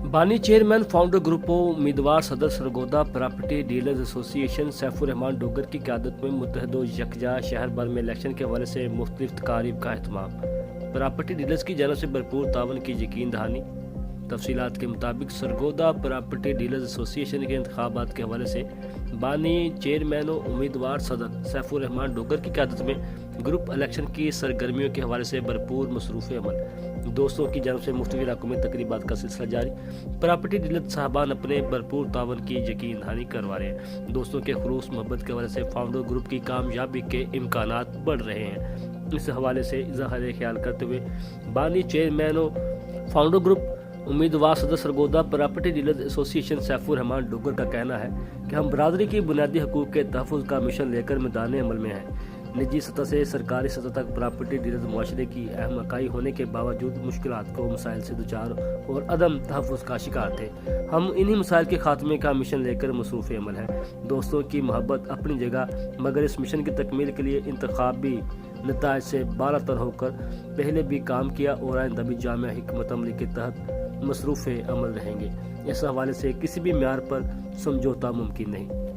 बानी chairman founder group उम्मीदवार सदर Sargodha property dealers association Saifur Rahman Dogar की क़यादत में मुत्तहद यकजा शहर भर में इलेक्शन के हवाले से मुख्तलिफ तकारीब का अहतमाम। प्रॉपर्टी डीलर्स की जानब से भरपूर तावन की यकीन दहानी। तफसीलात के मुताबिक सरगोदा प्रॉपर्टी डीलर्स एसोसिएशन के इंतखाबात के हवाले से बानी चेयरमैन उम्मीदवार सदर सैफुर रहमान डोगर की क़यादत में ग्रुप इलेक्शन की सरगर्मियों के हवाले से भरपूर मसरूफ़ अमल। दोस्तों की जानब से मुख्तलिफ इलाकों में तकरीबात का सिलसिला जारी। प्रॉपर्टी डीलर साहबान अपने भरपूर तावन की यकीन दहानी करवा रहे हैं। दोस्तों के खलूस मोहब्बत के हवाले से फाउंडर ग्रुप की कामयाबी के इम्कानात बढ़ रहे हैं। इस हवाले से इज़हार ख्याल करते हुए बानी चेयरमैन फाउंडर ग्रुप उम्मीदवार सदर Sargodha property dealers association Saifur Rahman Dogar का कहना है कि हम बरादरी की बुनियादी हकूक़ के तहफ़्फ़ुज़ का मिशन लेकर मैदान अमल में हैं। निजी सतह से सरकारी सतह तक प्रॉपर्टी डीलर्स मुआशरे की अहम इकाई होने के बावजूद मुश्किलात को मसाइल से दुचार और अदम तहफ़्फ़ुज़ का शिकार थे। हम इन्हीं मसाइल के खात्मे का मिशन लेकर मसरूफ़ अमल हैं। दोस्तों की मोहब्बत अपनी जगह, मगर इस मिशन की तकमील के लिए इंतखाबी नताइज से बालातर होकर पहले भी काम किया और आइंदा भी जामिया हिकमत अमली के तहत मसरूफ़ अमल रहेंगे। इस हवाले से किसी भी म्यार पर समझौता मुमकिन नहीं।